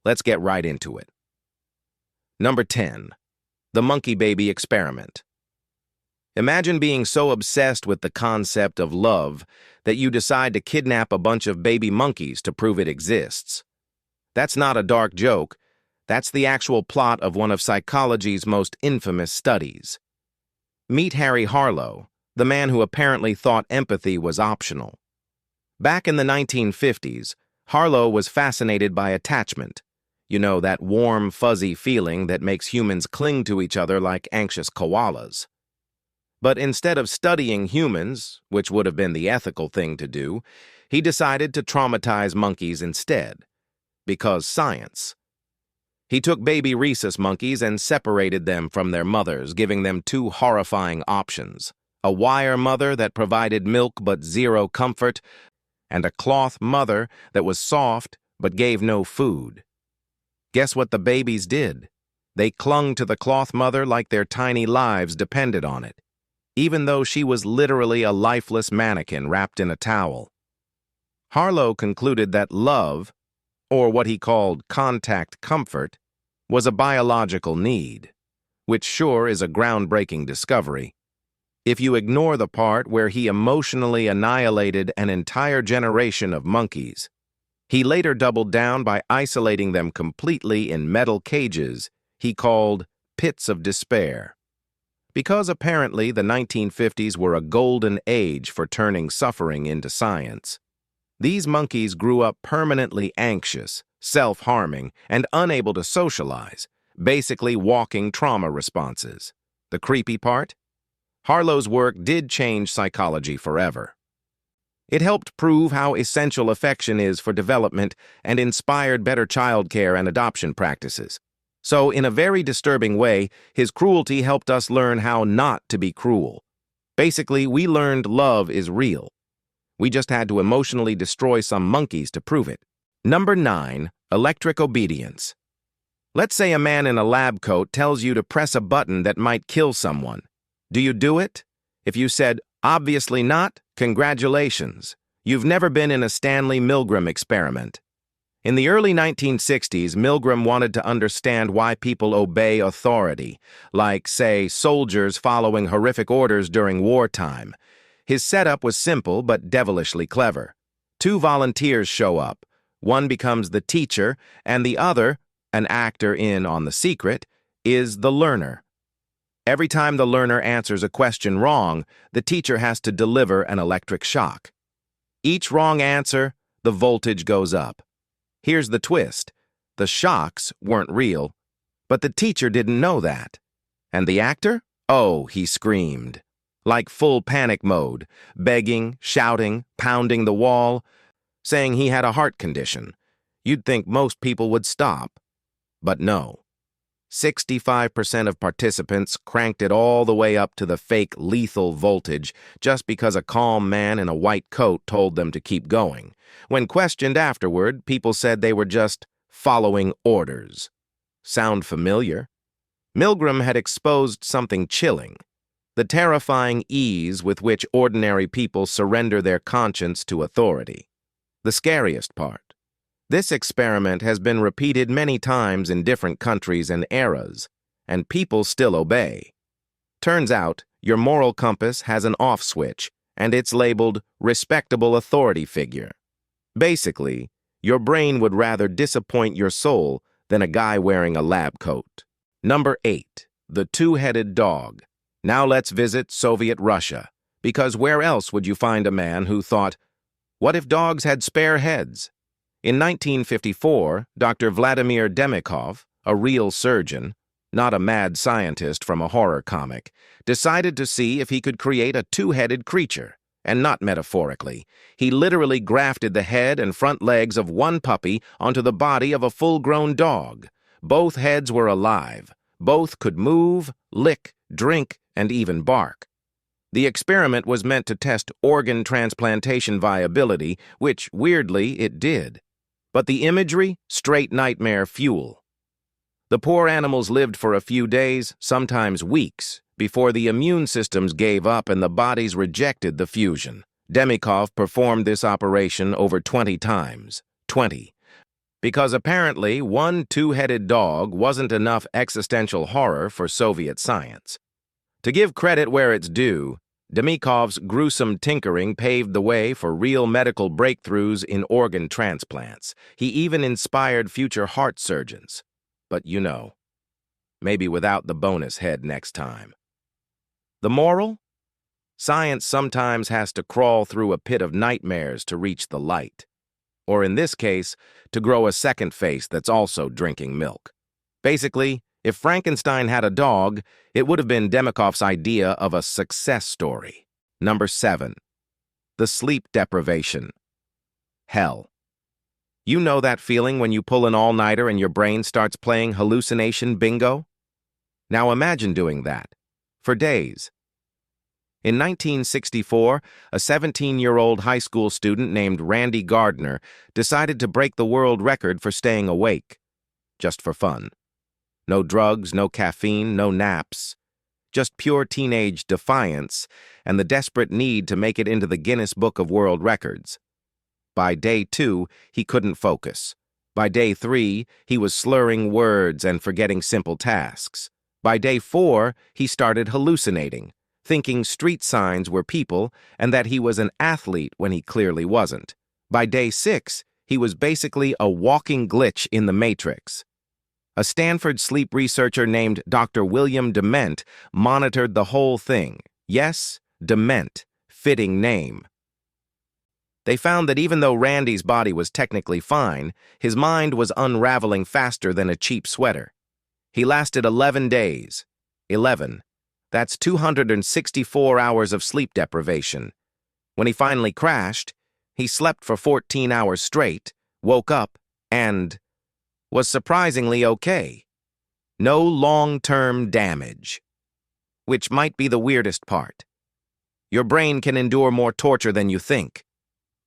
Let's get right into it. Number 10. The monkey baby experiment. Imagine being so obsessed with the concept of love that you decide to kidnap a bunch of baby monkeys to prove it exists. That's not a dark joke. That's the actual plot of one of psychology's most infamous studies. Meet Harry Harlow, the man who apparently thought empathy was optional. Back in the 1950s, Harlow was fascinated by attachment. You know, that warm, fuzzy feeling that makes humans cling to each other like anxious koalas. But instead of studying humans, which would have been the ethical thing to do, he decided to traumatize monkeys instead. Because science. He took baby rhesus monkeys and separated them from their mothers, giving them two horrifying options: a wire mother that provided milk but zero comfort, and a cloth mother that was soft but gave no food. Guess what the babies did? They clung to the cloth mother like their tiny lives depended on it, even though she was literally a lifeless mannequin wrapped in a towel. Harlow concluded that love, or what he called contact comfort, was a biological need, which sure is a groundbreaking discovery. If you ignore the part where he emotionally annihilated an entire generation of monkeys, he later doubled down by isolating them completely in metal cages he called pits of despair. Because apparently the 1950s were a golden age for turning suffering into science, these monkeys grew up permanently anxious, self-harming, and unable to socialize, basically walking trauma responses. The creepy part? Harlow's work did change psychology forever. It helped prove how essential affection is for development and inspired better childcare and adoption practices. So, in a very disturbing way, his cruelty helped us learn how not to be cruel. Basically, we learned love is real. We just had to emotionally destroy some monkeys to prove it. Number 9. Electric obedience. Let's say a man in a lab coat tells you to press a button that might kill someone. Do you do it? If you said, obviously not, congratulations. You've never been in a Stanley Milgram experiment. In the early 1960s, Milgram wanted to understand why people obey authority, like, say, soldiers following horrific orders during wartime. His setup was simple but devilishly clever. Two volunteers show up. One becomes the teacher, and the other, an actor in On the Secret, is the learner. Every time the learner answers a question wrong, the teacher has to deliver an electric shock. Each wrong answer, the voltage goes up. Here's the twist. The shocks weren't real, but the teacher didn't know that. And the actor? Oh, he screamed. Like full panic mode, begging, shouting, pounding the wall, saying he had a heart condition. You'd think most people would stop. But no. 65% of participants cranked it all the way up to the fake lethal voltage just because a calm man in a white coat told them to keep going. When questioned afterward, people said they were just following orders. Sound familiar? Milgram had exposed something chilling: the terrifying ease with which ordinary people surrender their conscience to authority. The scariest part: this experiment has been repeated many times in different countries and eras, and people still obey. Turns out, your moral compass has an off switch, and it's labeled respectable authority figure. Basically, your brain would rather disappoint your soul than a guy wearing a lab coat. Number 8. The two-headed dog. Now let's visit Soviet Russia, because where else would you find a man who thought, what if dogs had spare heads? In 1954, Dr. Vladimir Demikhov, a real surgeon, not a mad scientist from a horror comic, decided to see if he could create a two-headed creature, and not metaphorically. He literally grafted the head and front legs of one puppy onto the body of a full-grown dog. Both heads were alive. Both could move, lick, drink, and even bark. The experiment was meant to test organ transplantation viability, which, weirdly, it did. But the imagery, straight nightmare fuel. The poor animals lived for a few days, sometimes weeks, before the immune systems gave up and the bodies rejected the fusion. Demikhov performed this operation over 20 times. 20. Because apparently one two-headed dog wasn't enough existential horror for Soviet science. To give credit where it's due, Demyakov's gruesome tinkering paved the way for real medical breakthroughs in organ transplants. He even inspired future heart surgeons. But maybe without the bonus head next time. The moral? Science sometimes has to crawl through a pit of nightmares to reach the light. Or in this case, to grow a second face that's also drinking milk. Basically, if Frankenstein had a dog, it would have been Demyakov's idea of a success story. Number 7. The sleep deprivation. Hell. You know that feeling when you pull an all-nighter and your brain starts playing hallucination bingo? Now imagine doing that. For days. In 1964, a 17-year-old high school student named Randy Gardner decided to break the world record for staying awake. Just for fun. No drugs, no caffeine, no naps. Just pure teenage defiance and the desperate need to make it into the Guinness Book of World Records. By day 2, he couldn't focus. By day 3, he was slurring words and forgetting simple tasks. By day 4, he started hallucinating, thinking street signs were people and that he was an athlete when he clearly wasn't. By day 6, he was basically a walking glitch in the Matrix. A Stanford sleep researcher named Dr. William Dement monitored the whole thing. Yes, Dement, fitting name. They found that even though Randy's body was technically fine, his mind was unraveling faster than a cheap sweater. He lasted 11 days. 11. That's 264 hours of sleep deprivation. When he finally crashed, he slept for 14 hours straight, woke up, and was surprisingly okay. No long-term damage. Which might be the weirdest part. Your brain can endure more torture than you think,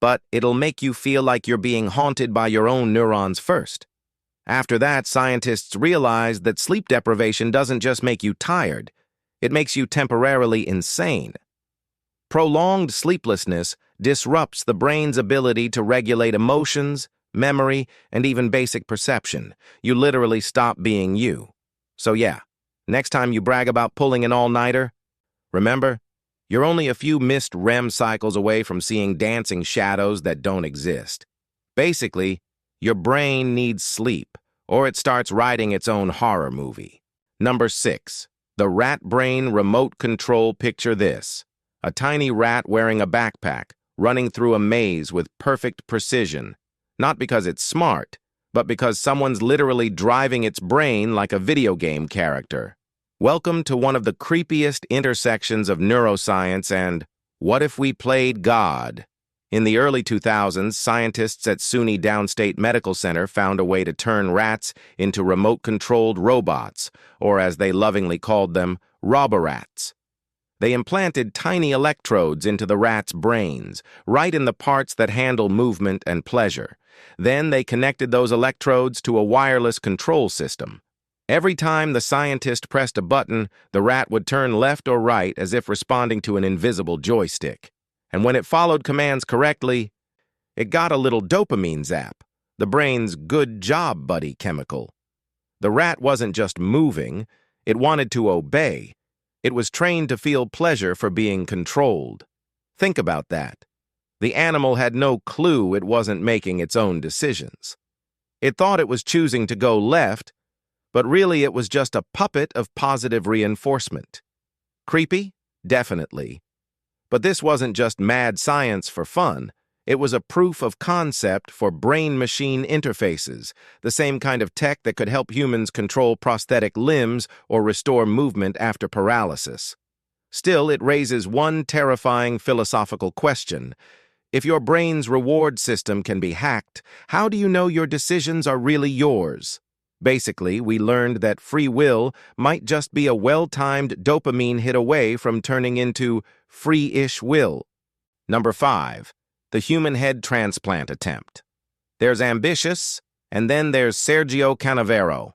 but it'll make you feel like you're being haunted by your own neurons first. After that, scientists realized that sleep deprivation doesn't just make you tired, it makes you temporarily insane. Prolonged sleeplessness disrupts the brain's ability to regulate emotions, memory, and even basic perception. You literally stop being you. So yeah, next time you brag about pulling an all-nighter, remember, you're only a few missed REM cycles away from seeing dancing shadows that don't exist. Basically, your brain needs sleep, or it starts writing its own horror movie. Number 6. The rat brain remote control. Picture this. A tiny rat wearing a backpack, running through a maze with perfect precision. Not because it's smart, but because someone's literally driving its brain like a video game character. Welcome to one of the creepiest intersections of neuroscience and what if we played God? In the early 2000s, scientists at SUNY Downstate Medical Center found a way to turn rats into remote-controlled robots, or as they lovingly called them, roborats. They implanted tiny electrodes into the rats' brains, right in the parts that handle movement and pleasure. Then they connected those electrodes to a wireless control system. Every time the scientist pressed a button, the rat would turn left or right as if responding to an invisible joystick. And when it followed commands correctly, it got a little dopamine zap, the brain's good job buddy chemical. The rat wasn't just moving, it wanted to obey. It was trained to feel pleasure for being controlled. Think about that. The animal had no clue it wasn't making its own decisions. It thought it was choosing to go left, but really it was just a puppet of positive reinforcement. Creepy? Definitely. But this wasn't just mad science for fun. It was a proof of concept for brain-machine interfaces, the same kind of tech that could help humans control prosthetic limbs or restore movement after paralysis. Still, it raises one terrifying philosophical question. If your brain's reward system can be hacked, how do you know your decisions are really yours? Basically, we learned that free will might just be a well-timed dopamine hit away from turning into free-ish will. Number 5. The human head transplant attempt. There's ambitious, and then there's Sergio Canavero.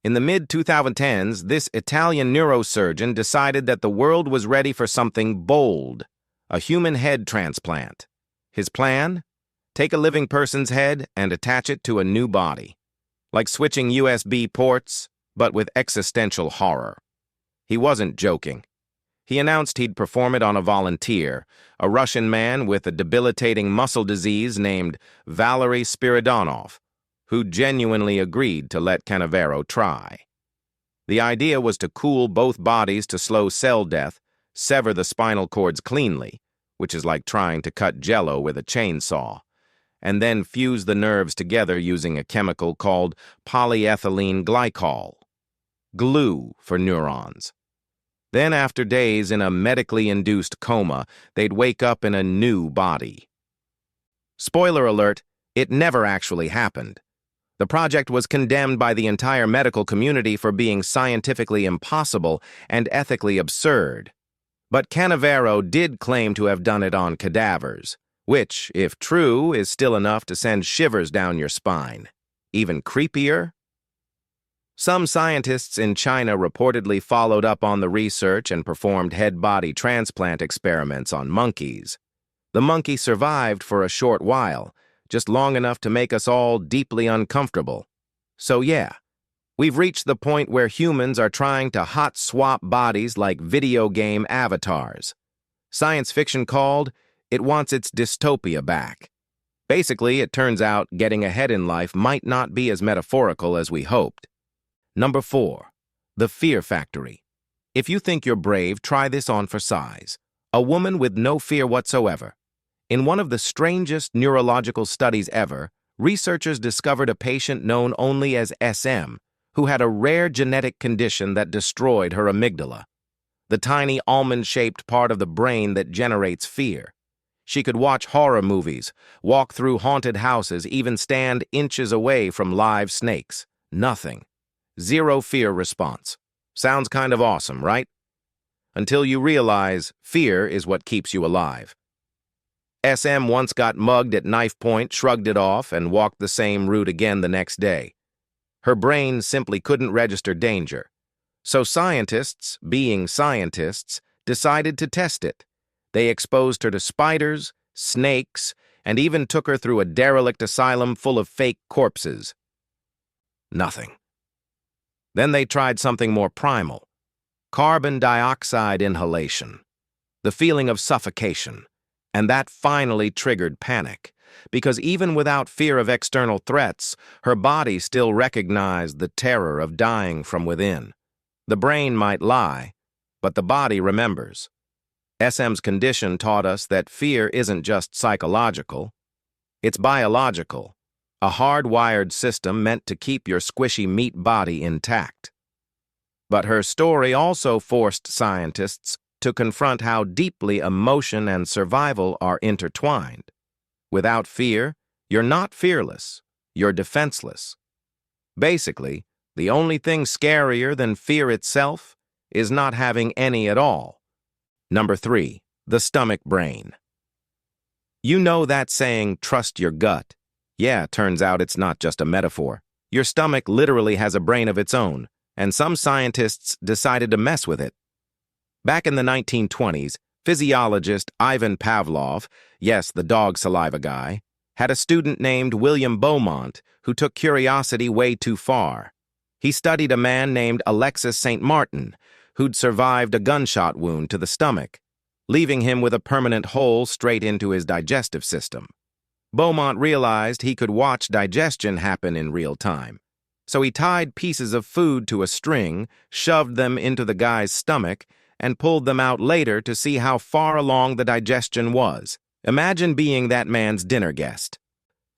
In the mid-2010s, this Italian neurosurgeon decided that the world was ready for something bold, a human head transplant. His plan? Take a living person's head and attach it to a new body. Like switching USB ports, but with existential horror. He wasn't joking. He announced he'd perform it on a volunteer, a Russian man with a debilitating muscle disease named Valery Spiridonov, who genuinely agreed to let Canavero try. The idea was to cool both bodies to slow cell death, sever the spinal cords cleanly, which is like trying to cut jello with a chainsaw, and then fuse the nerves together using a chemical called polyethylene glycol, glue for neurons. Then, after days in a medically induced coma, they'd wake up in a new body. Spoiler alert, it never actually happened. The project was condemned by the entire medical community for being scientifically impossible and ethically absurd. But Canavero did claim to have done it on cadavers, which, if true, is still enough to send shivers down your spine. Even creepier? Some scientists in China reportedly followed up on the research and performed head-body transplant experiments on monkeys. The monkey survived for a short while, just long enough to make us all deeply uncomfortable. So yeah, we've reached the point where humans are trying to hot-swap bodies like video game avatars. Science fiction called, it wants its dystopia back. Basically, it turns out getting ahead in life might not be as metaphorical as we hoped. Number 4. The Fear Factory. If you think you're brave, try this on for size. A woman with no fear whatsoever. In one of the strangest neurological studies ever, researchers discovered a patient known only as SM, who had a rare genetic condition that destroyed her amygdala, the tiny almond-shaped part of the brain that generates fear. She could watch horror movies, walk through haunted houses, even stand inches away from live snakes. Nothing. Zero fear response. Sounds kind of awesome, right? Until you realize fear is what keeps you alive. SM once got mugged at knife point, shrugged it off, and walked the same route again the next day. Her brain simply couldn't register danger. So scientists, being scientists, decided to test it. They exposed her to spiders, snakes, and even took her through a derelict asylum full of fake corpses. Nothing. Then they tried something more primal. Carbon dioxide inhalation. The feeling of suffocation. And that finally triggered panic, because even without fear of external threats, her body still recognized the terror of dying from within. The brain might lie, but the body remembers. SM's condition taught us that fear isn't just psychological, it's biological. A hardwired system meant to keep your squishy meat body intact. But her story also forced scientists to confront how deeply emotion and survival are intertwined. Without fear, you're not fearless, you're defenseless. Basically, the only thing scarier than fear itself is not having any at all. Number 3, the stomach brain. You know that saying, trust your gut. Yeah, turns out it's not just a metaphor. Your stomach literally has a brain of its own, and some scientists decided to mess with it. Back in the 1920s, physiologist Ivan Pavlov, yes, the dog saliva guy, had a student named William Beaumont who took curiosity way too far. He studied a man named Alexis St. Martin, who'd survived a gunshot wound to the stomach, leaving him with a permanent hole straight into his digestive system. Beaumont realized he could watch digestion happen in real time. So he tied pieces of food to a string, shoved them into the guy's stomach, and pulled them out later to see how far along the digestion was. Imagine being that man's dinner guest.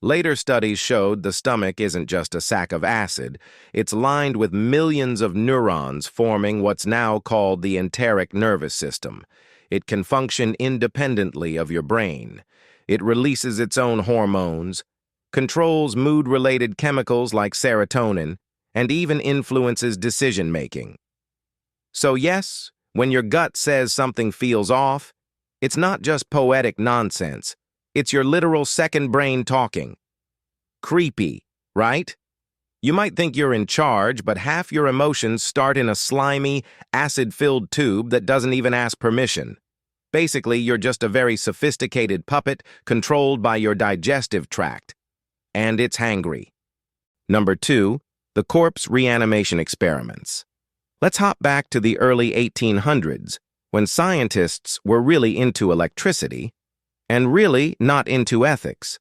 Later studies showed the stomach isn't just a sack of acid, it's lined with millions of neurons forming what's now called the enteric nervous system. It can function independently of your brain. It releases its own hormones, controls mood-related chemicals like serotonin, and even influences decision-making. So yes, when your gut says something feels off, it's not just poetic nonsense. It's your literal second brain talking. Creepy, right? You might think you're in charge, but half your emotions start in a slimy, acid-filled tube that doesn't even ask permission. Basically, you're just a very sophisticated puppet controlled by your digestive tract. And it's hangry. Number 2, the corpse reanimation experiments. Let's hop back to the early 1800s, when scientists were really into electricity, and really not into ethics.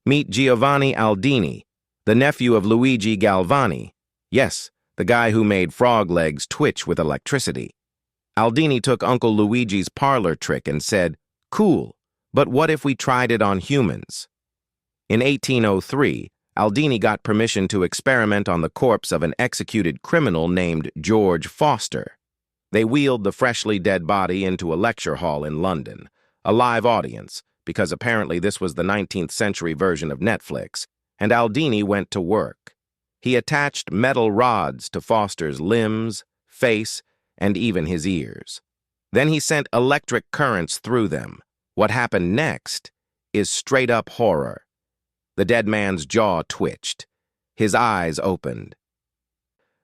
Meet Giovanni Aldini, the nephew of Luigi Galvani. Yes, the guy who made frog legs twitch with electricity. Aldini took Uncle Luigi's parlor trick and said, "Cool, but what if we tried it on humans?" In 1803, Aldini got permission to experiment on the corpse of an executed criminal named George Foster. They wheeled the freshly dead body into a lecture hall in London, a live audience, because apparently this was the 19th century version of Netflix, and Aldini went to work. He attached metal rods to Foster's limbs, face, and even his ears. Then he sent electric currents through them. What happened next is straight-up horror. The dead man's jaw twitched. His eyes opened.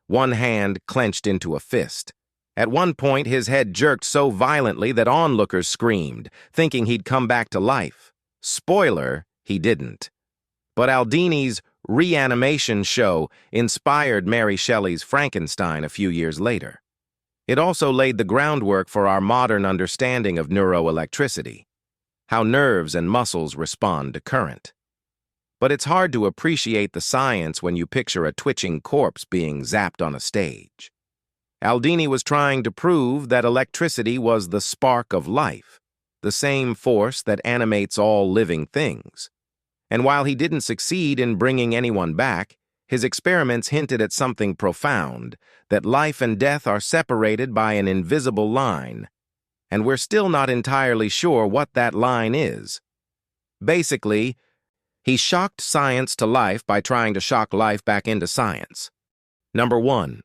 One hand clenched into a fist. At one point, his head jerked so violently that onlookers screamed, thinking he'd come back to life. Spoiler, he didn't. But Aldini's reanimation show inspired Mary Shelley's Frankenstein a few years later. It also laid the groundwork for our modern understanding of neuroelectricity, how nerves and muscles respond to current. But it's hard to appreciate the science when you picture a twitching corpse being zapped on a stage. Aldini was trying to prove that electricity was the spark of life, the same force that animates all living things. And while he didn't succeed in bringing anyone back, his experiments hinted at something profound, that life and death are separated by an invisible line, and we're still not entirely sure what that line is. Basically, he shocked science to life by trying to shock life back into science. Number 1,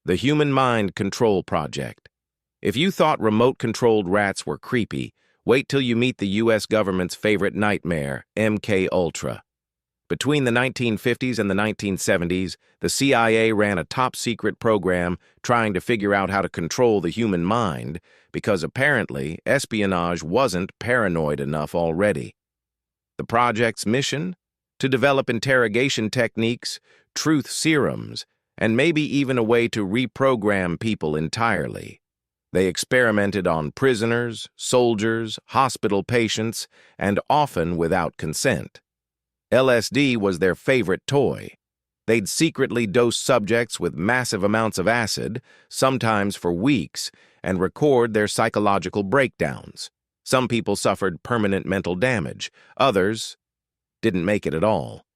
the Human Mind Control Project. If you thought remote-controlled rats were creepy, wait till you meet the U.S. government's favorite nightmare, MK-Ultra. Between the 1950s and the 1970s, the CIA ran a top-secret program trying to figure out how to control the human mind because apparently espionage wasn't paranoid enough already. The project's mission? To develop interrogation techniques, truth serums, and maybe even a way to reprogram people entirely. They experimented on prisoners, soldiers, hospital patients, and often without consent. LSD was their favorite toy. They'd secretly dose subjects with massive amounts of acid, sometimes for weeks, and record their psychological breakdowns. Some people suffered permanent mental damage. Others didn't make it at all.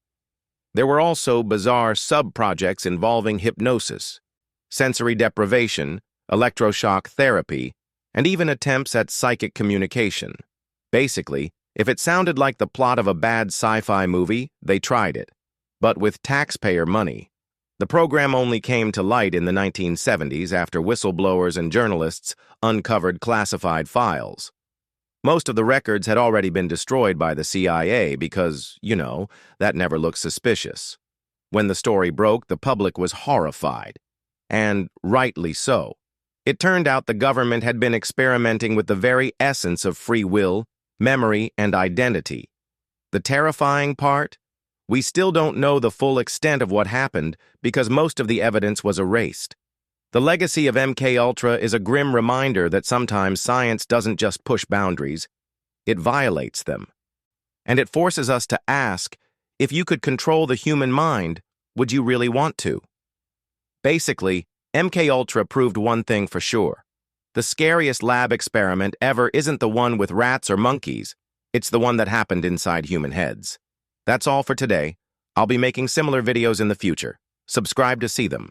There were also bizarre sub-projects involving hypnosis, sensory deprivation, electroshock therapy, and even attempts at psychic communication. Basically, if it sounded like the plot of a bad sci-fi movie, they tried it. But with taxpayer money. The program only came to light in the 1970s after whistleblowers and journalists uncovered classified files. Most of the records had already been destroyed by the CIA because, that never looked suspicious. When the story broke, the public was horrified. And rightly so. It turned out the government had been experimenting with the very essence of free will, memory, and identity. The terrifying part? We still don't know the full extent of what happened because most of the evidence was erased. The legacy of MK-Ultra is a grim reminder that sometimes science doesn't just push boundaries, it violates them. And it forces us to ask, if you could control the human mind, would you really want to? Basically, MK-Ultra proved one thing for sure. The scariest lab experiment ever isn't the one with rats or monkeys, it's the one that happened inside human heads. That's all for today. I'll be making similar videos in the future. Subscribe to see them.